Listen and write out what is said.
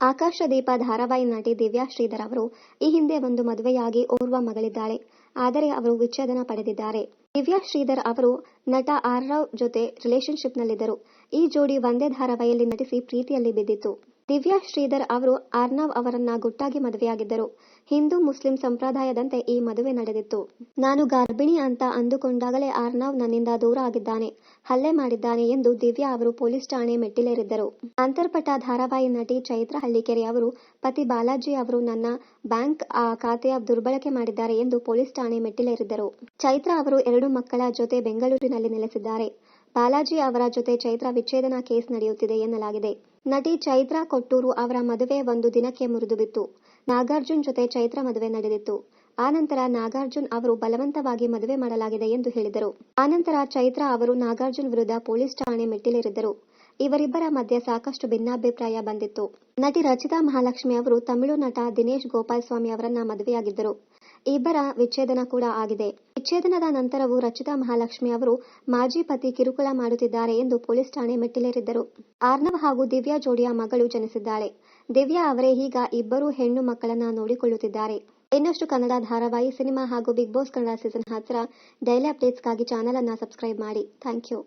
ಆಕಾಶದೀಪ ಧಾರಾವಾಹಿ ನಟಿ ದಿವ್ಯಾ ಶ್ರೀಧರ್ ಅವರು ಈ ಹಿಂದೆ ಒಂದು ಮದುವೆಯಾಗಿ ಓರ್ವ ಮಗಳಿದ್ದಾಳೆ. ಆದರೆ ಅವರು ವಿಚ್ಛೇದನ ಪಡೆದಿದ್ದಾರೆ. ದಿವ್ಯಾ ಶ್ರೀಧರ್ ಅವರು ನಟ ಆರ್ನವ್ ಜೊತೆ ರಿಲೇಶನ್ಶಿಪ್ನಲ್ಲಿದ್ದರು. ಈ ಜೋಡಿ ಒಂದೇ ಧಾರಾವಾಹಿಯಲ್ಲಿ ನಟಿಸಿ ಪ್ರೀತಿಯಲ್ಲಿ ಬಿದ್ದಿತ್ತು. ದಿವ್ಯಾ ಶ್ರೀಧರ್ ಅವರು ಆರ್ನವ್ ಅವರನ್ನ ಗುಟ್ಟಾಗಿ ಮದುವೆಯಾಗಿದ್ದರು. ಹಿಂದೂ ಮುಸ್ಲಿಂ ಸಂಪ್ರದಾಯದಂತೆ ಈ ಮದುವೆ ನಡೆದಿತ್ತು. ನಾನು ಗರ್ಭಿಣಿ ಅಂತ ಅಂದುಕೊಂಡಾಗಲೇ ಆರ್ನವ್ ನನ್ನಿಂದ ದೂರ ಆಗಿದ್ದಾನೆ, ಹಲ್ಲೆ ಮಾಡಿದ್ದಾನೆ ಎಂದು ದಿವ್ಯಾ ಅವರು ಪೊಲೀಸ್ ಠಾಣೆ ಮೆಟ್ಟಿಲೇರಿದ್ದರು. ಅಂತರ್ಪಟ ಧಾರಾವಾಹಿ ನಟಿ ಚೈತ್ರಾ ಹಳ್ಳಿಕೆರೆ ಅವರು ಪತಿ ಬಾಲಾಜಿ ಅವರು ನನ್ನ ಬ್ಯಾಂಕ್ ಖಾತೆಯ ದುರ್ಬಳಕೆ ಮಾಡಿದ್ದಾರೆ ಎಂದು ಪೊಲೀಸ್ ಠಾಣೆ ಮೆಟ್ಟಿಲೇರಿದ್ದರು. ಚೈತ್ರಾ ಅವರು 2 ಮಕ್ಕಳ ಜೊತೆ ಬೆಂಗಳೂರಿನಲ್ಲಿ ನೆಲೆಸಿದ್ದಾರೆ. ಬಾಲಾಜಿ ಅವರ ಜೊತೆ ಚೈತ್ರಾ ವಿಚ್ಛೇದನ ಕೇಸ್ ನಡೆಯುತ್ತಿದೆ ಎನ್ನಲಾಗಿದೆ. ನಟಿ ಚೈತ್ರಾ ಕೊಟ್ಟೂರು ಅವರ ಮದುವೆ ಒಂದು ದಿನಕ್ಕೆ ಮುರಿದುಬಿತ್ತು. ನಾಗಾರ್ಜುನ್ ಜೊತೆ ಚೈತ್ರಾ ಮದುವೆ ನಡೆದಿತ್ತು. ಆನಂತರ ನಾಗಾರ್ಜುನ್ ಅವರು ಬಲವಂತವಾಗಿ ಮದುವೆ ಮಾಡಲಾಗಿದೆ ಎಂದು ಹೇಳಿದರು. ಆನಂತರ ಚೈತ್ರಾ ಅವರು ನಾಗಾರ್ಜುನ್ ವಿರುದ್ಧ ಪೊಲೀಸ್ ಠಾಣೆ ಮೆಟ್ಟಿಲೇರಿದ್ದರು. ಇವರಿಬ್ಬರ ಮಧ್ಯೆ ಸಾಕಷ್ಟು ಭಿನ್ನಾಭಿಪ್ರಾಯ ಬಂದಿತ್ತು. ನಟಿ ರಚಿತಾ ಮಹಾಲಕ್ಷ್ಮಿ ಅವರು ತಮಿಳು ನಟ ದಿನೇಶ್ ಗೋಪಾಲಸ್ವಾಮಿ ಅವರನ್ನ ಮದುವೆಯಾಗಿದ್ದರು. ಇಬ್ಬರ ವಿಚ್ಛೇದನ ಕೂಡ ಆಗಿದೆ. ವಿಚ್ಛೇದನದ ನಂತರವೂ ರಚಿತಾ ಮಹಾಲಕ್ಷ್ಮಿ ಅವರು ಮಾಜಿ ಪತಿ ಕಿರುಕುಳ ಮಾಡುತ್ತಿದ್ದಾರೆ ಎಂದು ಪೊಲೀಸ್ ಠಾಣೆ ಮೆಟ್ಟಿಲೇರಿದ್ದರು. ಆರ್ನವ್ ಹಾಗೂ ದಿವ್ಯಾ ಜೋಡಿಯ ಮಗಳು ಜನಿಸಿದ್ದಾಳೆ. ದಿವ್ಯಾ ಅವರೇ ಈಗ ಇಬ್ಬರು ಹೆಣ್ಣು ಮಕ್ಕಳನ್ನ ನೋಡಿಕೊಳ್ಳುತ್ತಿದ್ದಾರೆ. ಇನ್ನಷ್ಟು ಕನ್ನಡ ಧಾರಾವಾಹಿ, ಸಿನಿಮಾ ಹಾಗೂ ಬಿಗ್ ಬಾಸ್ ಕನ್ನಡ ಸೀಸನ್ 10ರ ಡೈಲಿ ಅಪ್ಡೇಟ್ಸ್ಗಾಗಿ ಚಾನಲ್ ಅನ್ನ ಸಬ್ಸ್ಕ್ರೈಬ್ ಮಾಡಿ. Thank you.